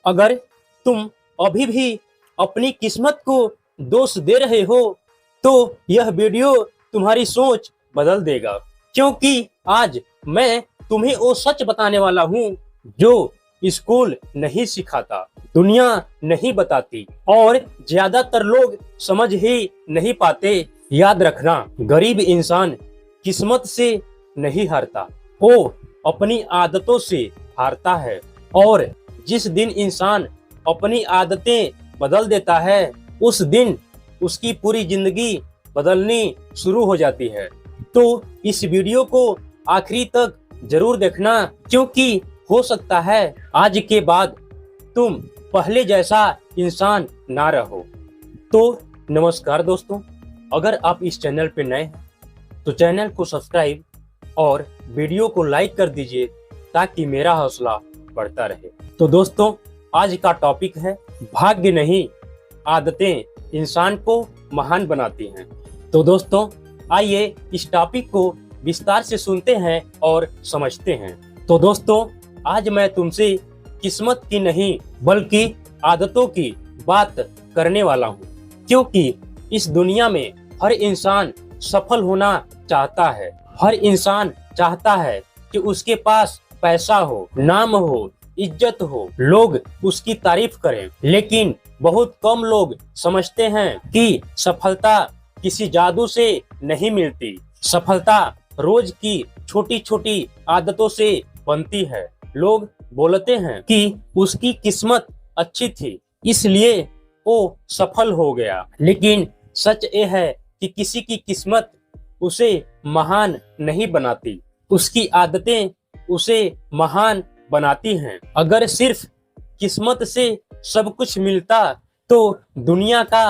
अगर तुम अभी भी अपनी किस्मत को दोष दे रहे हो तो यह वीडियो तुम्हारी सोच बदल देगा, क्योंकि आज मैं तुम्हें वो सच बताने वाला हूँ जो स्कूल नहीं सिखाता, दुनिया नहीं बताती और ज्यादातर लोग समझ ही नहीं पाते। याद रखना, गरीब इंसान किस्मत से नहीं हारता, वो अपनी आदतों से हारता है। और जिस दिन इंसान अपनी आदतें बदल देता है उस दिन उसकी पूरी जिंदगी बदलनी शुरू हो जाती है। तो इस वीडियो को आखिरी तक जरूर देखना, क्योंकि हो सकता है आज के बाद तुम पहले जैसा इंसान ना रहो। तो नमस्कार दोस्तों, अगर आप इस चैनल पे नए हैं तो चैनल को सब्सक्राइब और वीडियो को लाइक कर दीजिए ताकि मेरा हौसला बढ़ता रहे। तो दोस्तों, आज का टॉपिक है भाग्य नहीं, आदतें इंसान को महान बनाती हैं। तो दोस्तों, आइए इस टॉपिक को विस्तार से सुनते हैं और समझते हैं। तो दोस्तों, आज मैं तुमसे किस्मत की नहीं बल्कि आदतों की बात करने वाला हूँ, क्योंकि इस दुनिया में हर इंसान सफल होना चाहता है। हर इंसान चाहता है कि उसके पास पैसा हो, नाम हो, इज्जत हो, लोग उसकी तारीफ करें। लेकिन बहुत कम लोग समझते हैं कि सफलता किसी जादू से नहीं मिलती। सफलता रोज की छोटी छोटी आदतों से बनती है। लोग बोलते हैं कि उसकी किस्मत अच्छी थी इसलिए वो सफल हो गया, लेकिन सच ये है कि किसी की किस्मत उसे महान नहीं बनाती, उसकी आदतें उसे महान बनाती हैं। अगर सिर्फ किस्मत से सब कुछ मिलता तो दुनिया का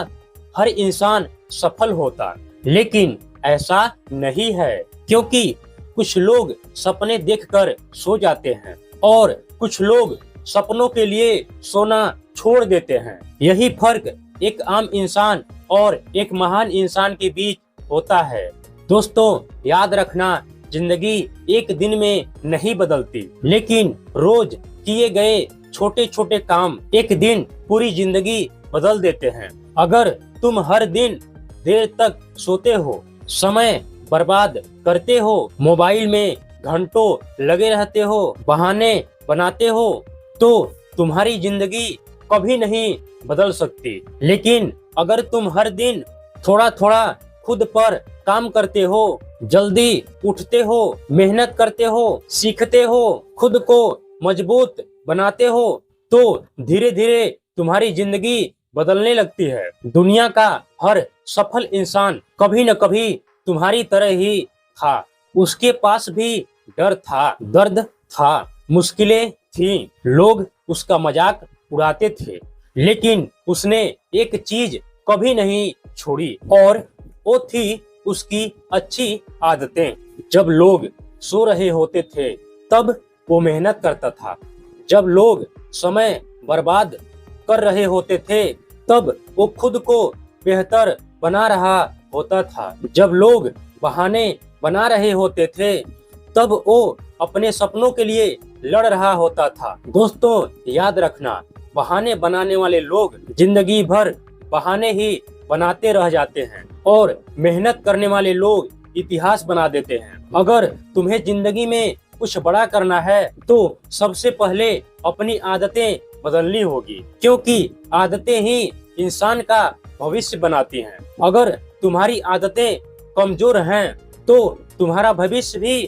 हर इंसान सफल होता, लेकिन ऐसा नहीं है, क्योंकि कुछ लोग सपने देखकर सो जाते हैं और कुछ लोग सपनों के लिए सोना छोड़ देते हैं। यही फर्क एक आम इंसान और एक महान इंसान के बीच होता है। दोस्तों, याद रखना, जिंदगी एक दिन में नहीं बदलती, लेकिन रोज किए गए छोटे छोटे काम एक दिन पूरी जिंदगी बदल देते हैं। अगर तुम हर दिन देर तक सोते हो, समय बर्बाद करते हो, मोबाइल में घंटों लगे रहते हो, बहाने बनाते हो, तो तुम्हारी जिंदगी कभी नहीं बदल सकती। लेकिन अगर तुम हर दिन थोड़ा थोड़ा खुद पर काम करते हो, जल्दी उठते हो, मेहनत करते हो, सीखते हो, खुद को मजबूत बनाते हो, तो धीरे धीरे तुम्हारी जिंदगी बदलने लगती है। दुनिया का हर सफल इंसान कभी न कभी तुम्हारी तरह ही था। उसके पास भी डर था, दर्द था, मुश्किलें थीं, लोग उसका मजाक उड़ाते थे, लेकिन उसने एक चीज कभी नहीं छोड़ी और वो थी उसकी अच्छी आदतें। जब लोग सो रहे होते थे तब वो मेहनत करता था, जब लोग समय बर्बाद कर रहे होते थे तब वो खुद को बेहतर बना रहा होता था, जब लोग बहाने बना रहे होते थे तब वो अपने सपनों के लिए लड़ रहा होता था। दोस्तों, याद रखना, बहाने बनाने वाले लोग जिंदगी भर बहाने ही बनाते रह जाते हैं और मेहनत करने वाले लोग इतिहास बना देते हैं। अगर तुम्हें जिंदगी में कुछ बड़ा करना है तो सबसे पहले अपनी आदतें बदलनी होगी, क्योंकि आदतें ही इंसान का भविष्य बनाती हैं। अगर तुम्हारी आदतें कमजोर हैं तो तुम्हारा भविष्य भी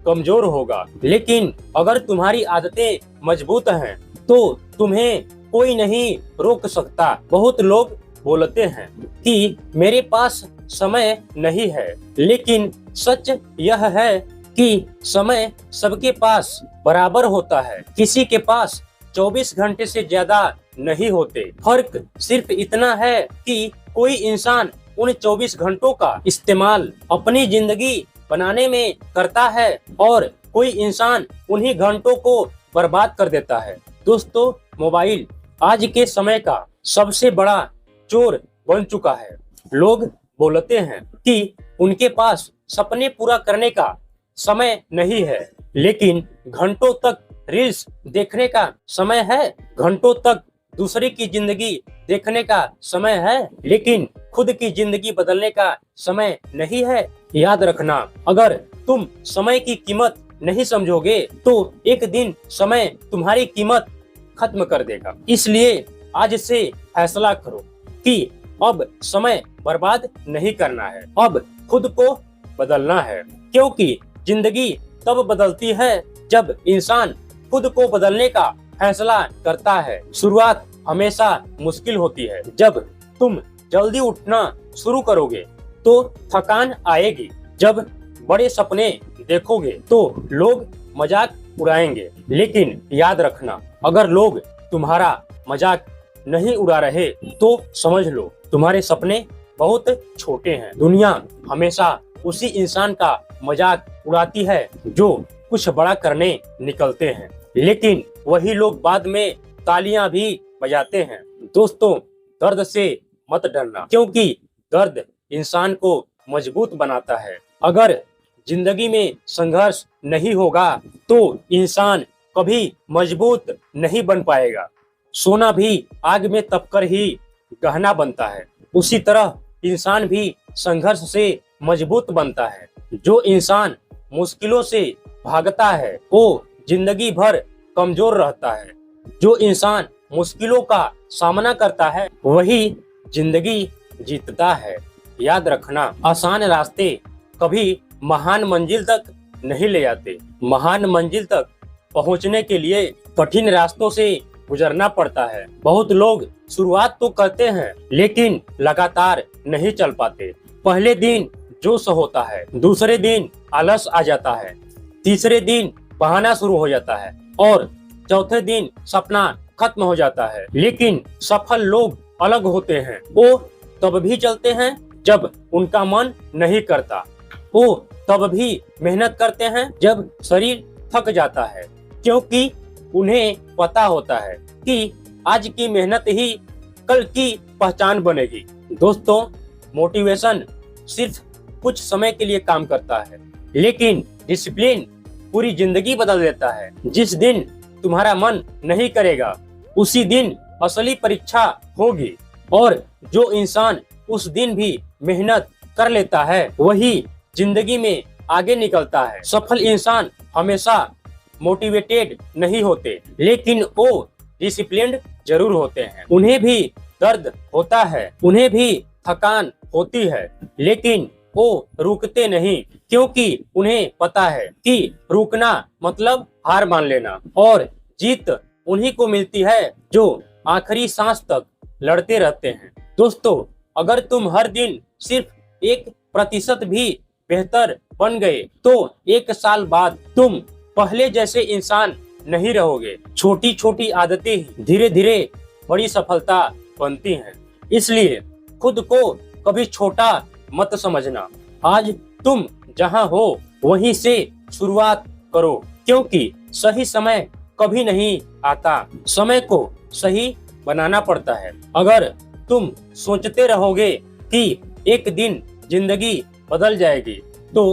कमजोर होगा, लेकिन अगर तुम्हारी आदतें मजबूत हैं तो तुम्हें कोई नहीं रोक सकता। बहुत लोग बोलते हैं कि मेरे पास समय नहीं है, लेकिन सच यह है कि समय सबके पास बराबर होता है। किसी के पास 24 घंटे से ज्यादा नहीं होते। फर्क सिर्फ इतना है कि कोई इंसान उन 24 घंटों का इस्तेमाल अपनी जिंदगी बनाने में करता है और कोई इंसान उन्हीं घंटों को बर्बाद कर देता है। दोस्तों, मोबाइल आज के समय का सबसे बड़ा चोर बन चुका है। लोग बोलते हैं कि उनके पास सपने पूरा करने का समय नहीं है, लेकिन घंटों तक रील्स देखने का समय है। घंटों तक दूसरे की जिंदगी देखने का समय है, लेकिन खुद की जिंदगी बदलने का समय नहीं है। याद रखना, अगर तुम समय की कीमत नहीं समझोगे तो एक दिन समय तुम्हारी कीमत खत्म कर देगा। इसलिए आज से फैसला करो कि अब समय बर्बाद नहीं करना है, अब खुद को बदलना है, क्योंकि जिंदगी तब बदलती है जब इंसान खुद को बदलने का फैसला करता है। शुरुआत हमेशा मुश्किल होती है। जब तुम जल्दी उठना शुरू करोगे तो थकान आएगी, जब बड़े सपने देखोगे तो लोग मजाक उड़ाएंगे, लेकिन याद रखना, अगर लोग तुम्हारा मजाक नहीं उड़ा रहे तो समझ लो तुम्हारे सपने बहुत छोटे हैं। दुनिया हमेशा उसी इंसान का मजाक उड़ाती है जो कुछ बड़ा करने निकलते हैं, लेकिन वही लोग बाद में तालियां भी बजाते हैं। दोस्तों, दर्द से मत डरना, क्योंकि दर्द इंसान को मजबूत बनाता है। अगर जिंदगी में संघर्ष नहीं होगा तो इंसान कभी मजबूत नहीं बन पाएगा। सोना भी आग में तपकर ही गहना बनता है, उसी तरह इंसान भी संघर्ष से मजबूत बनता है। जो इंसान मुश्किलों से भागता है वो जिंदगी भर कमजोर रहता है। जो इंसान मुश्किलों का सामना करता है वही जिंदगी जीतता है। याद रखना, आसान रास्ते कभी महान मंजिल तक नहीं ले जाते। महान मंजिल तक पहुंचने के लिए कठिन रास्तों से गुजरना पड़ता है। बहुत लोग शुरुआत तो करते हैं लेकिन लगातार नहीं चल पाते। पहले दिन जोश होता है, दूसरे दिन आलस आ जाता है, तीसरे दिन बहाना शुरू हो जाता है और चौथे दिन सपना खत्म हो जाता है। लेकिन सफल लोग अलग होते हैं। वो तब भी चलते हैं जब उनका मन नहीं करता। वो तब भी मेहनत करते हैं जब शरीर थक जाता है, क्योंकि उन्हें पता होता है कि आज की मेहनत ही कल की पहचान बनेगी। दोस्तों, मोटिवेशन सिर्फ कुछ समय के लिए काम करता है, लेकिन डिसिप्लिन पूरी जिंदगी बदल देता है। जिस दिन तुम्हारा मन नहीं करेगा उसी दिन असली परीक्षा होगी, और जो इंसान उस दिन भी मेहनत कर लेता है वही जिंदगी में आगे निकलता है। सफल इंसान हमेशा मोटिवेटेड नहीं होते, लेकिन वो डिसिप्लिन्ड जरूर होते हैं। उन्हें भी दर्द होता है, उन्हें भी थकान होती है, लेकिन वो रुकते नहीं, क्योंकि उन्हें पता है कि रुकना मतलब हार मान लेना, और जीत उन्हीं को मिलती है जो आखिरी सांस तक लड़ते रहते हैं। दोस्तों, अगर तुम हर दिन सिर्फ 1% भी बेहतर बन गए तो 1 साल बाद तुम पहले जैसे इंसान नहीं रहोगे। छोटी छोटी आदतें ही धीरे धीरे बड़ी सफलता बनती हैं। इसलिए खुद को कभी छोटा मत समझना। आज तुम जहां हो वहीं से शुरुआत करो, क्योंकि सही समय कभी नहीं आता, समय को सही बनाना पड़ता है। अगर तुम सोचते रहोगे कि एक दिन जिंदगी बदल जाएगी तो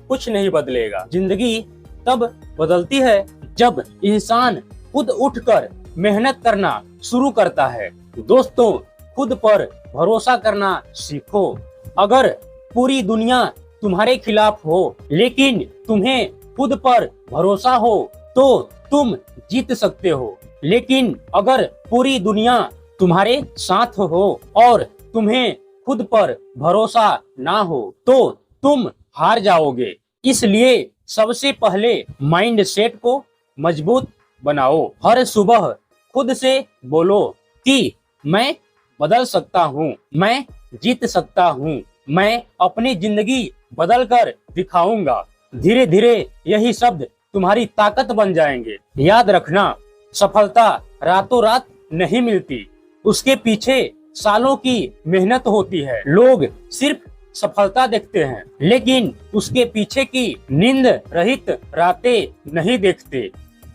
कुछ नहीं बदलेगा। जिंदगी तब बदलती है जब इंसान खुद उठकर मेहनत करना शुरू करता है। दोस्तों, खुद पर भरोसा करना सीखो। अगर पूरी दुनिया तुम्हारे खिलाफ हो लेकिन तुम्हें खुद पर भरोसा हो तो तुम जीत सकते हो, लेकिन अगर पूरी दुनिया तुम्हारे साथ हो और तुम्हें खुद पर भरोसा ना हो तो तुम हार जाओगे। इसलिए सबसे पहले माइंड सेट को मजबूत बनाओ। हर सुबह खुद से बोलो कि मैं बदल सकता हूँ, मैं जीत सकता हूँ, मैं अपनी जिंदगी बदल कर दिखाऊंगा। धीरे धीरे यही शब्द तुम्हारी ताकत बन जाएंगे। याद रखना, सफलता रातों रात नहीं मिलती, उसके पीछे सालों की मेहनत होती है। लोग सिर्फ सफलता देखते हैं लेकिन उसके पीछे की नींद रहित रातें नहीं देखते।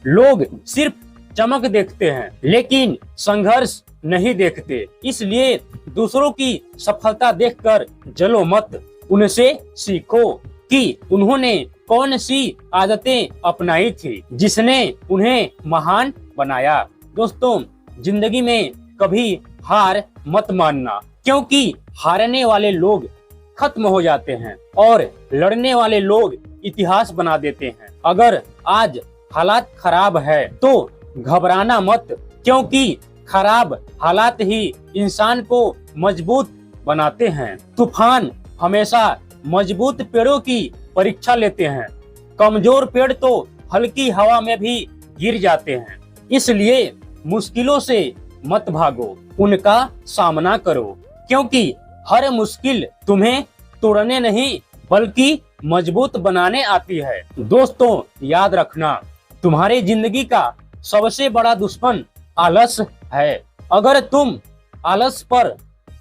लोग सिर्फ चमक देखते हैं लेकिन संघर्ष नहीं देखते। इसलिए दूसरों की सफलता देखकर जलो मत, उनसे सीखो कि उन्होंने कौन सी आदतें अपनाई थी जिसने उन्हें महान बनाया। दोस्तों, जिंदगी में कभी हार मत मानना, क्योंकि हारने वाले लोग खत्म हो जाते हैं और लड़ने वाले लोग इतिहास बना देते हैं। अगर आज हालात खराब है तो घबराना मत, क्योंकि खराब हालात ही इंसान को मजबूत बनाते हैं। तूफान हमेशा मजबूत पेड़ों की परीक्षा लेते हैं। कमजोर पेड़ तो हल्की हवा में भी गिर जाते हैं। इसलिए मुश्किलों से मत भागो, उनका सामना करो, क्योंकि हर मुश्किल तुम्हें तोड़ने नहीं बल्कि मजबूत बनाने आती है। दोस्तों, याद रखना, तुम्हारी जिंदगी का सबसे बड़ा दुश्मन आलस है। अगर तुम आलस पर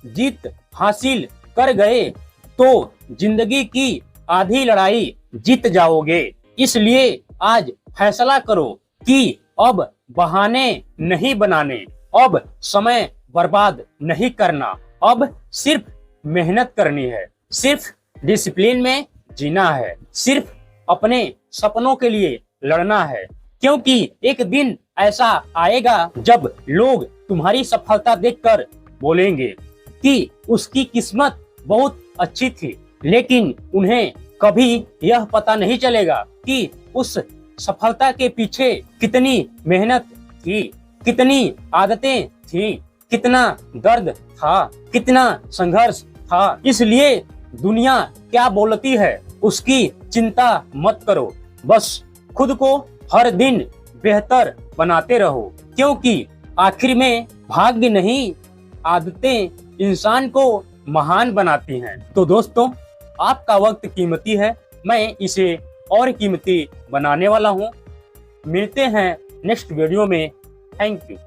जीत हासिल कर गए तो जिंदगी की आधी लड़ाई जीत जाओगे। इसलिए आज फैसला करो कि अब बहाने नहीं बनाने, अब समय बर्बाद नहीं करना, अब सिर्फ मेहनत करनी है, सिर्फ डिसिप्लिन में जीना है, सिर्फ अपने सपनों के लिए लड़ना है। क्योंकि एक दिन ऐसा आएगा जब लोग तुम्हारी सफलता देखकर बोलेंगे कि उसकी किस्मत बहुत अच्छी थी, लेकिन उन्हें कभी यह पता नहीं चलेगा कि उस सफलता के पीछे कितनी मेहनत थी, कितनी आदतें थी, कितना दर्द था, कितना संघर्ष था। इसलिए दुनिया क्या बोलती है उसकी चिंता मत करो, बस खुद को हर दिन बेहतर बनाते रहो, क्योंकि आखिर में भाग्य नहीं, आदतें इंसान को महान बनाती हैं। तो दोस्तों, आपका वक्त कीमती है, मैं इसे और कीमती बनाने वाला हूँ। मिलते हैं नेक्स्ट वीडियो में। Thank you.